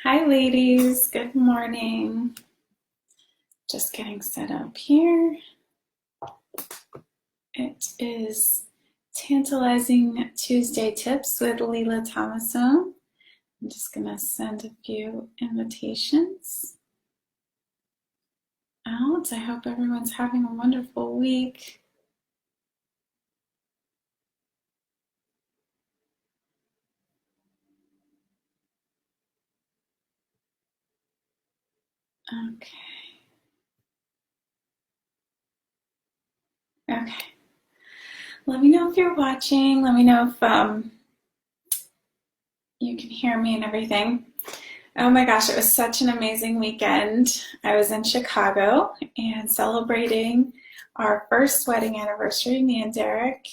Hi, ladies. Good morning. Just getting set up here. It is Tantalizing Tuesday Tips with Leila Thomason. I'm just going to send a few invitations out. I hope everyone's having a wonderful week. Okay. Okay. Let me know if you're watching. Let me know if you can hear me and everything. Oh my gosh, it was such an amazing weekend. I was in Chicago and celebrating our first wedding anniversary, me and Derek.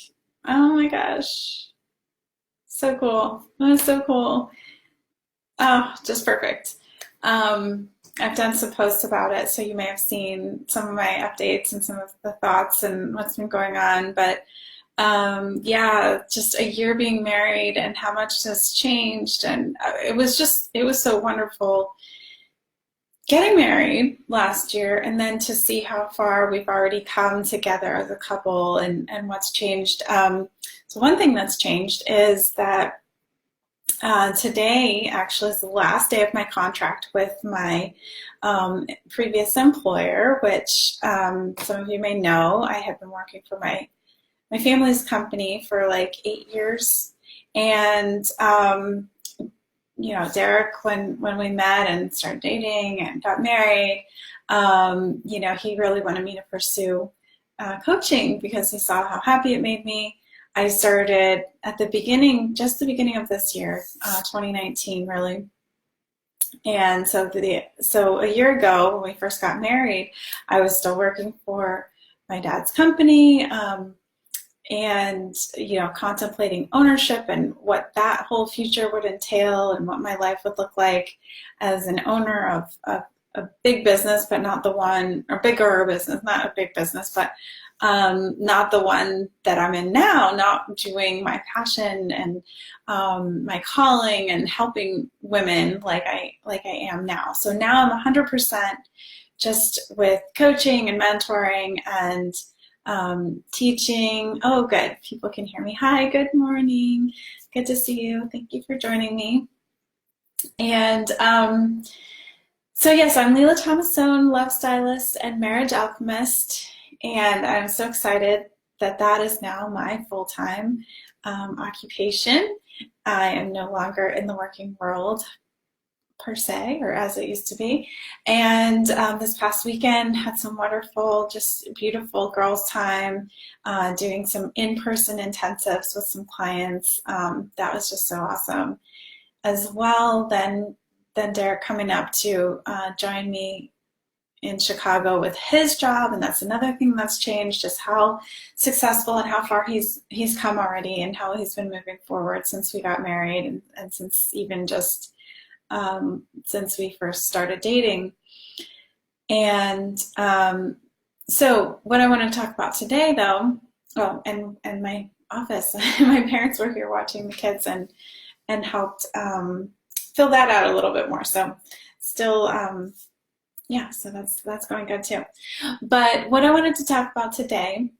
Oh my gosh, so cool. It was so cool. Oh, just perfect. I've done some posts about it, so you may have seen some of my updates and some of the thoughts and what's been going on. But yeah, just a year being married and how much has changed. And it was so wonderful getting married last year and then to see how far we've already come together as a couple and what's changed. So one thing that's changed is that today actually is the last day of my contract with my previous employer, which some of you may know. I had been working for my family's company for like 8 years. And Derek, when we met and started dating and got married, he really wanted me to pursue coaching because he saw how happy it made me. I started at just the beginning of this year, 2019, really. And so a year ago, when we first got married, I was still working for my dad's company. And contemplating ownership and what that whole future would entail and what my life would look like as an owner of a big business, but not the one, or bigger business, not a big business, but not the one that I'm in now, not doing my passion and my calling and helping women like I am now. So now I'm 100% just with coaching and mentoring and teaching. Oh, good. People can hear me. Hi, good morning. Good to see you. Thank you for joining me. And so, yes, I'm Leila Thomason, love stylist and marriage alchemist. And I'm so excited that that is now my full-time occupation. I am no longer in the working world per se, or as it used to be. And this past weekend had some wonderful, just beautiful girls' time, doing some in-person intensives with some clients. That was just so awesome. As well, then Derek coming up to join me in Chicago with his job, and that's another thing that's changed, just how successful and how far he's come already, and how he's been moving forward since we got married, and since even just since we first started dating. And so what I want to talk about today, though, oh, and my office, my parents were here watching the kids and helped fill that out a little bit more. So still, yeah, so that's going good too. But what I wanted to talk about today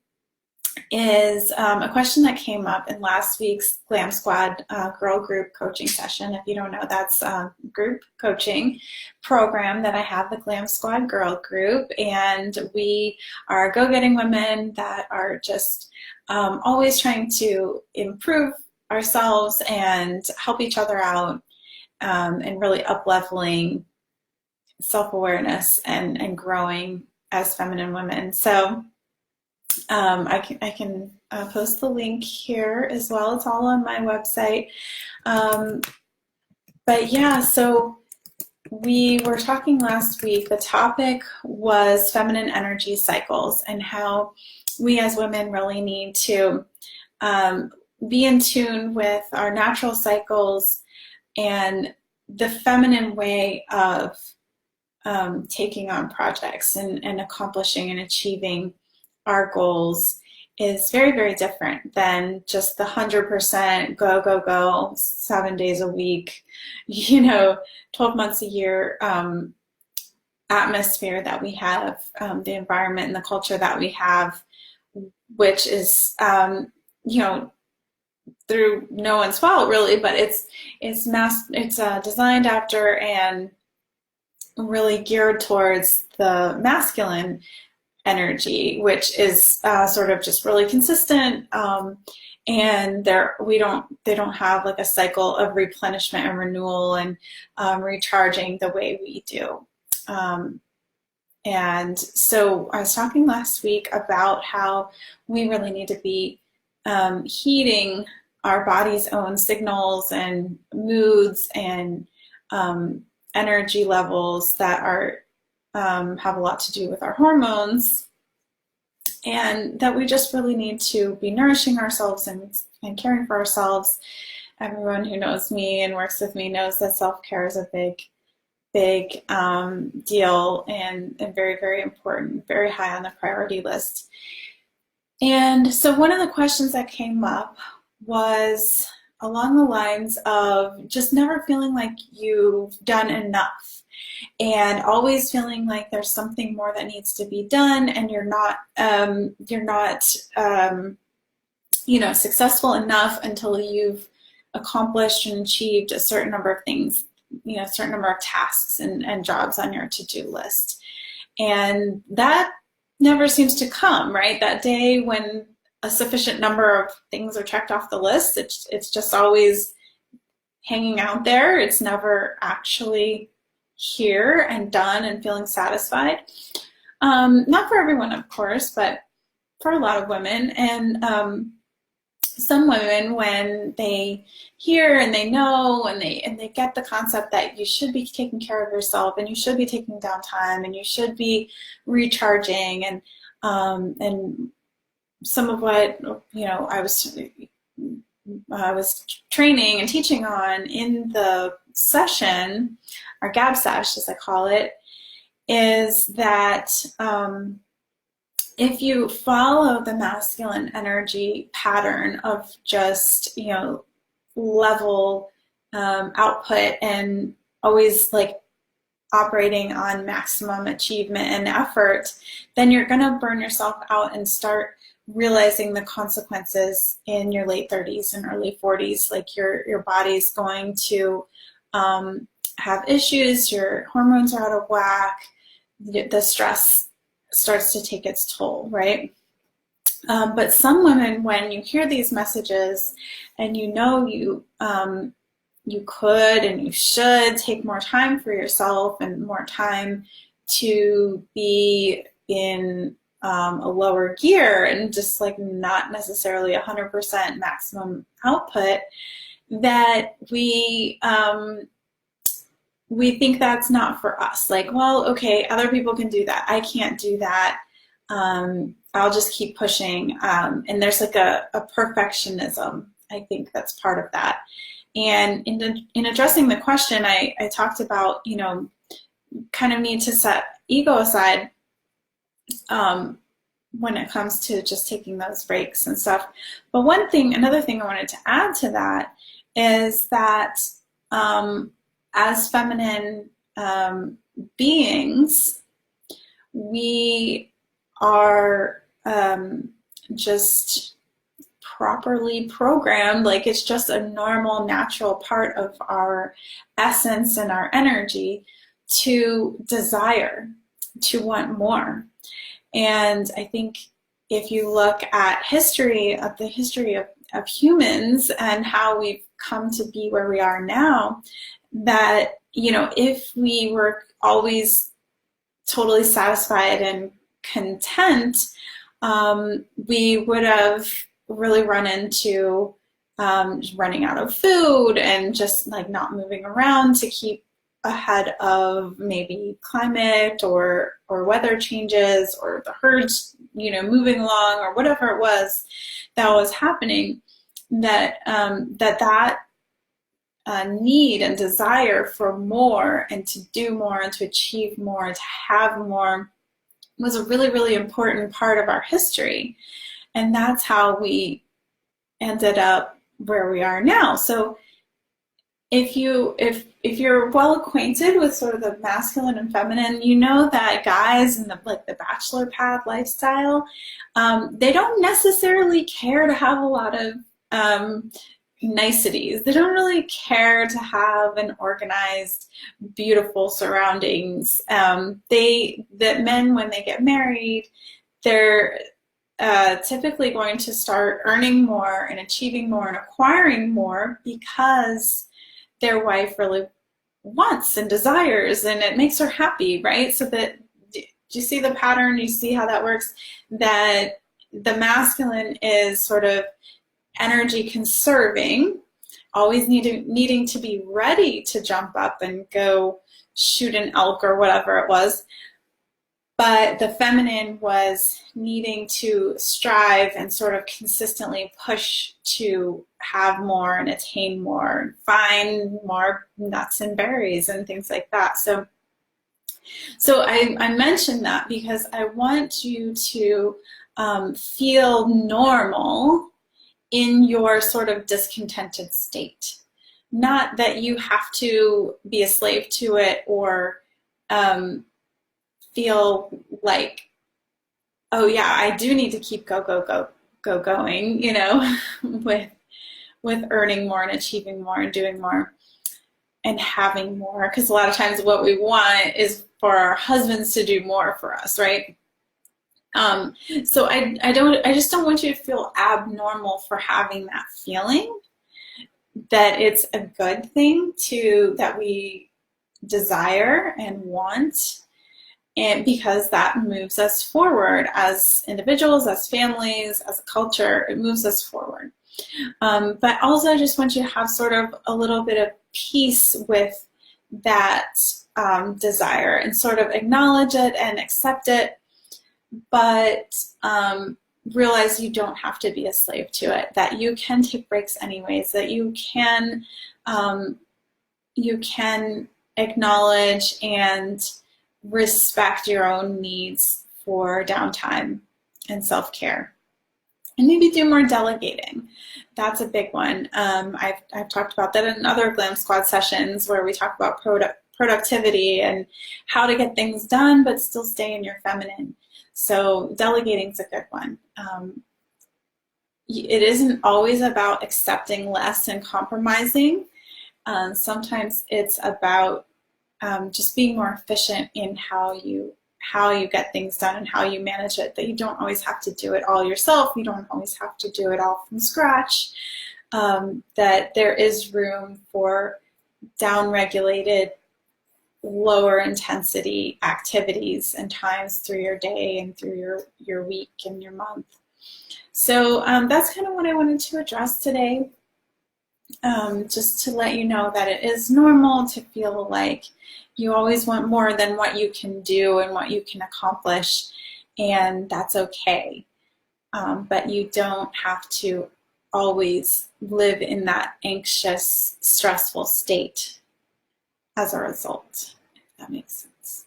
is a question that came up in last week's Glam Squad girl group coaching session. If you don't know, that's a group coaching program that I have, the Glam Squad girl group. And we are go-getting women that are just always trying to improve ourselves and help each other out, and really up-leveling self-awareness and growing as feminine women. So I can post the link here as well. It's all on my website. But yeah, so we were talking last week. The topic was feminine energy cycles and how we as women really need to be in tune with our natural cycles and the feminine way of taking on projects and accomplishing and achieving our goals. is very, very different than just the 100% go, go, go, 7 days a week, 12 months a year atmosphere that we have, the environment and the culture that we have, which is, through no one's fault really, but it's designed after and really geared towards the masculine energy, which is sort of just really consistent, and they don't have like a cycle of replenishment and renewal and recharging the way we do. And so I was talking last week about how we really need to be heeding our body's own signals and moods and energy levels that are have a lot to do with our hormones, and that we just really need to be nourishing ourselves and caring for ourselves. Everyone who knows me and works with me knows that self-care is a big deal and very, very important, very high on the priority list. And so one of the questions that came up was along the lines of just never feeling like you've done enough, and always feeling like there's something more that needs to be done, and you're not successful enough until you've accomplished and achieved a certain number of things, a certain number of tasks and jobs on your to-do list. And that never seems to come, right? That day when a sufficient number of things are checked off the list, it's just always hanging out there. It's never actually here and done and feeling satisfied. Not for everyone, of course, but for a lot of women. And some women, when they hear and they know and they get the concept that you should be taking care of yourself and you should be taking downtime and you should be recharging, and some of what I was training and teaching on in the session, our gab sesh as I call it, is that if you follow the masculine energy pattern of just, level output and always like operating on maximum achievement and effort, then you're going to burn yourself out and start realizing the consequences in your late 30s and early 40s. Like your body's going to have issues, your hormones are out of whack, the stress starts to take its toll, right? But some women, when you hear these messages and you could and you should take more time for yourself and more time to be in a lower gear and just like not necessarily 100% maximum output, that we think that's not for us. Like, well, okay, other people can do that. I can't do that. I'll just keep pushing. And there's like a perfectionism, I think that's part of that. And in addressing the question, I talked about, kind of need to set ego aside when it comes to just taking those breaks and stuff. But another thing I wanted to add to that is that as feminine beings, we are just properly programmed, like it's just a normal, natural part of our essence and our energy to desire, to want more. And I think if you look at the history of humans and how we've come to be where we are now, that, if we were always totally satisfied and content, we would have really run into running out of food and just like not moving around to keep ahead of maybe climate or weather changes or the herds, moving along or whatever it was that was happening, that need and desire for more and to do more and to achieve more and to have more was a really, really important part of our history. And that's how we ended up where we are now. So if you're well acquainted with sort of the masculine and feminine, you know that guys in the bachelor pad lifestyle, they don't necessarily care to have a lot of niceties. They don't really care to have an organized, beautiful surroundings. That men, when they get married, they're typically going to start earning more and achieving more and acquiring more because their wife really wants and desires, and it makes her happy, right? So that, do you see the pattern? You see how that works? That the masculine is sort of energy conserving, always needing to be ready to jump up and go shoot an elk or whatever it was. But the feminine was needing to strive and sort of consistently push to have more and attain more, find more nuts and berries and things like that. So I mentioned that because I want you to feel normal in your sort of discontented state. Not that you have to be a slave to it or feel like, oh yeah, I do need to keep going, you know, with earning more and achieving more and doing more and having more. Because a lot of times what we want is for our husbands to do more for us, right? So I just don't want you to feel abnormal for having that feeling, that it's a good thing that we desire and want, and because that moves us forward as individuals, as families, as a culture. It moves us forward. But also I just want you to have sort of a little bit of peace with that desire and sort of acknowledge it and accept it, but realize you don't have to be a slave to it, that you can take breaks anyways, that you can acknowledge and respect your own needs for downtime and self-care, and maybe do more delegating. That's a big one. I've talked about that in other Glam Squad sessions where we talk about productivity and how to get things done but still stay in your feminine. So delegating is a good one. It isn't always about accepting less and compromising. Sometimes it's about just being more efficient in how you get things done and how you manage it, that you don't always have to do it all yourself. You don't always have to do it all from scratch. That there is room for down-regulated, lower intensity activities and times through your day and through your week and your month. So that's kind of what I wanted to address today. Just to let you know that it is normal to feel like you always want more than what you can do and what you can accomplish, and that's okay. But you don't have to always live in that anxious, stressful state as a result, if that makes sense.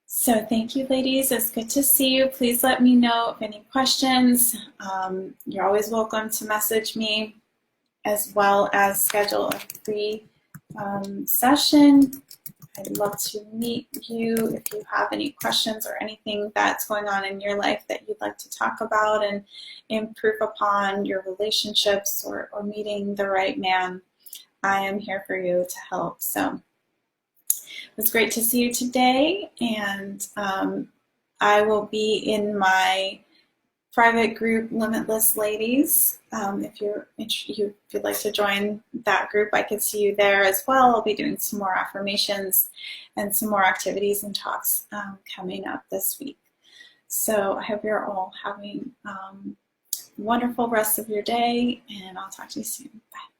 So thank you, ladies. It's good to see you. Please let me know if any questions. You're always welcome to message me, as well as schedule a free session. I'd love to meet you if you have any questions or anything that's going on in your life that you'd like to talk about and improve upon your relationships or meeting the right man. I am here for you to help. So it was great to see you today, and I will be in my private group, Limitless Ladies. If you'd like to join that group, I could see you there as well. I'll be doing some more affirmations and some more activities and talks coming up this week. So I hope you're all having a wonderful rest of your day, and I'll talk to you soon. Bye.